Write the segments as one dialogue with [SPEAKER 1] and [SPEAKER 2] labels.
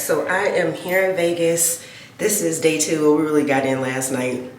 [SPEAKER 1] So I am here in Vegas. This is day 2. We really got in last night.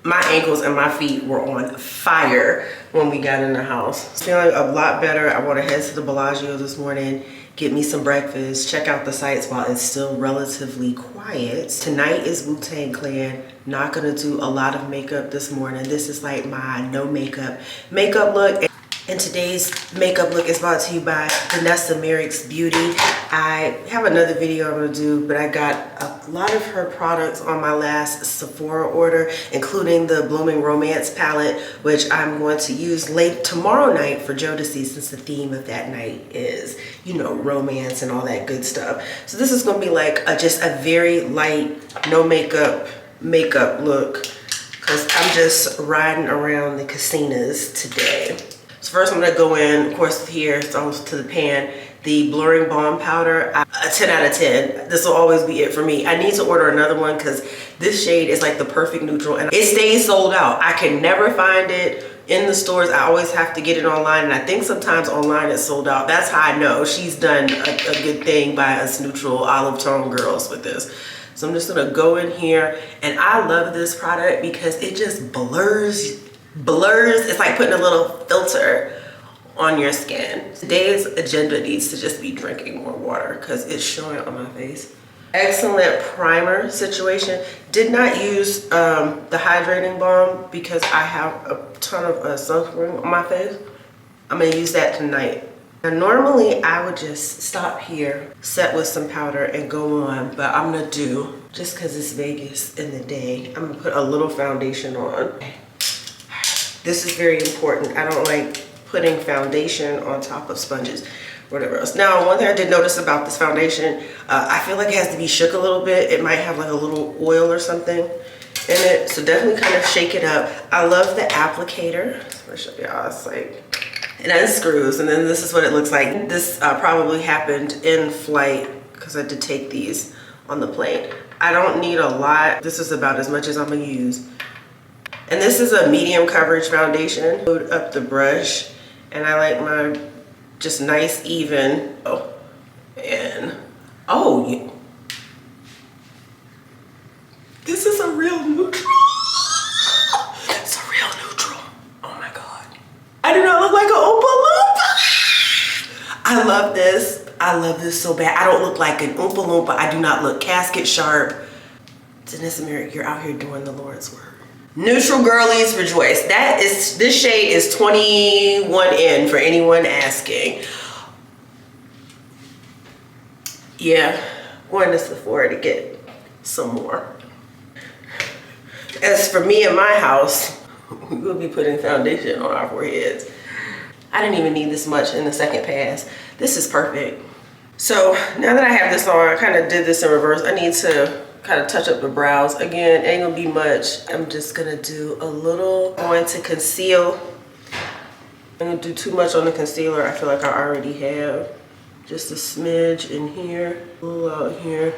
[SPEAKER 1] My ankles and my feet were on fire when we got in the house. Feeling a lot better. I want to head to the Bellagio this morning, get me some breakfast, check out the sights while it's still relatively quiet. Tonight is Wu-Tang Clan. Not gonna do a lot of makeup this morning. This is like my no makeup look. And today's makeup look is brought to you by Danessa Myricks Beauty. I have another video I'm gonna do, but I got a lot of her products on my last Sephora order, including the Blooming Romance palette, which I'm going to use late tomorrow night for Jodeci, since the theme of that night is, you know, romance and all that good stuff. So this is gonna be like just a very light, no makeup look, because I'm just riding around the casinos today. So first I'm gonna go in, of course, here, it's almost to the pan, the Blurring Balm Powder. A 10 out of 10. This will always be it for me. I need to order another one because this shade is like the perfect neutral and it stays sold out. I can never find it in the stores. I always have to get it online, and I think sometimes online it's sold out. That's how I know she's done a good thing by us neutral olive tone girls with this. So I'm just gonna go in here, and I love this product because it just blurs. It's like putting a little filter on your skin. Today's agenda needs to just be drinking more water because it's showing on my face. Excellent primer situation. Did not use the hydrating balm because I have a ton of sunscreen on my face. I'm gonna use that tonight. Now, normally I would just stop here, set with some powder and go on, but I'm gonna do, just because it's Vegas in the day, I'm gonna put a little foundation on. This is very important. I don't like putting foundation on top of sponges, whatever else. Now, one thing I did notice about this foundation, I feel like it has to be shook a little bit. It might have like a little oil or something in it, so definitely kind of shake it up. I love the applicator. I'll show y'all. It's like, it unscrews, and then this is what it looks like. This probably happened in flight because I did take these on the plane. I don't need a lot. This is about as much as I'm gonna use. And this is a medium coverage foundation. Load up the brush, and I like my just nice even. Oh, and oh, yeah. This is a real neutral. It's a real neutral. Oh my God. I do not look like an Oompa Loompa. I love this. I love this so bad. I don't look like an Oompa Loompa. I do not look casket sharp. Danessa Myricks, you're out here doing the Lord's work. Neutral girlies rejoice. This shade is 21N for anyone asking. Yeah, going to Sephora to get some more. As for me and my house, we will be putting foundation on our foreheads. I didn't even need this much in the second pass. This is perfect. So now that I have this on, I kind of did this in reverse. I need to kind of touch up the brows. Again, ain't gonna be much. I'm just gonna do a little. I'm going to conceal. I'm gonna do too much on the concealer. I feel like I already have. Just a smidge in here, a little out here.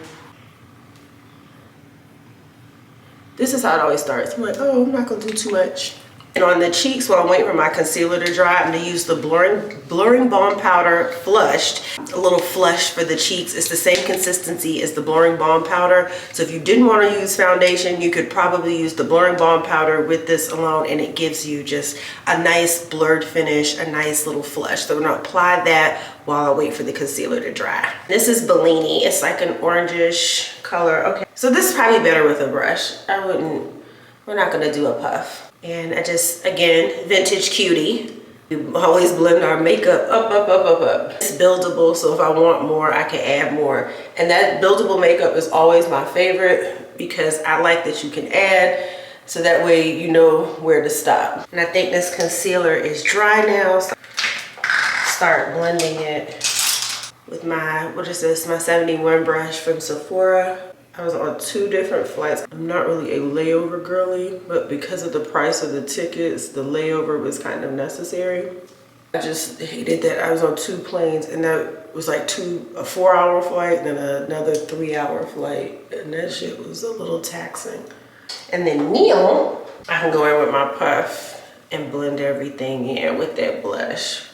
[SPEAKER 1] This is how it always starts. I'm like, oh, I'm not gonna do too much. And on the cheeks, while I'm waiting for my concealer to dry, I'm gonna use the Blurring Balm Powder Flushed. A little flush for the cheeks. It's the same consistency as the Blurring Balm Powder. So if you didn't want to use foundation, you could probably use the Blurring Balm Powder with this alone, and it gives you just a nice blurred finish, a nice little flush. So I'm gonna apply that while I wait for the concealer to dry. This is Bellini. It's like an orangish color. Okay, so this is probably better with a brush. We're not gonna do a puff. And I just, again, vintage cutie. We always blend our makeup up. It's buildable, so if I want more, I can add more. And that buildable makeup is always my favorite because I like that you can add, so that way you know where to stop. And I think this concealer is dry now, so start blending it with my, what is this, my 71 brush from Sephora. I was on 2 different flights. I'm not really a layover girly, but because of the price of the tickets, the layover was kind of necessary. I just hated that I was on 2 planes, and that was like a 4-hour flight, then another 3-hour flight, and that shit was a little taxing. And then Neil, I can go in with my puff and blend everything in with that blush.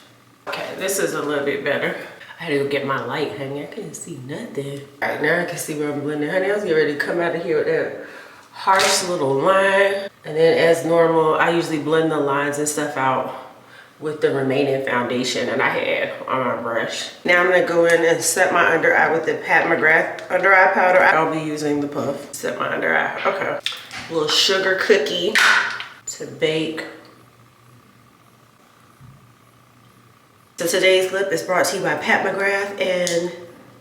[SPEAKER 1] Okay, this is a little bit better. I had to go get my light, honey. I couldn't see nothing. All right, now I can see where I'm blending. Honey, I was getting ready to come out of here with that harsh little line. And then as normal, I usually blend the lines and stuff out with the remaining foundation that I had on my brush. Now I'm gonna go in and set my under eye with the Pat McGrath under eye powder. I'll be using the puff. Set my under eye, okay. A little sugar cookie to bake. So today's lip is brought to you by Pat McGrath and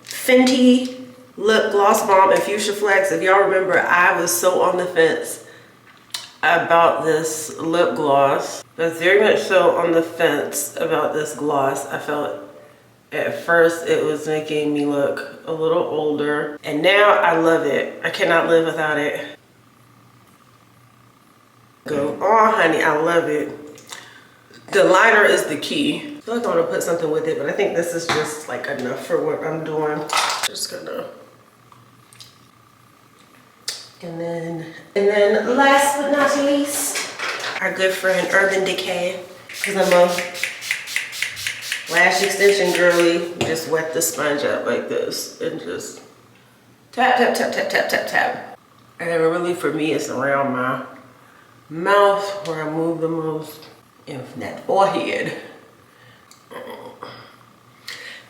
[SPEAKER 1] Fenty Lip Gloss Balm and Fuchsia Flex. If y'all remember, I was so on the fence about this lip gloss. I was very much so on the fence about this gloss. I felt at first it was making me look a little older, and now I love it. I cannot live without it. Go on, honey, I love it. The liner is the key. I feel like I want to put something with it, but I think this is just like enough for what I'm doing. Just gonna. And then last but not least, our good friend Urban Decay. Because I'm a lash extension girly. Just wet the sponge up like this and just tap, tap, tap, tap, tap, tap, tap. And then really for me, it's around my mouth where I move the most. And that forehead.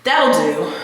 [SPEAKER 1] That'll do.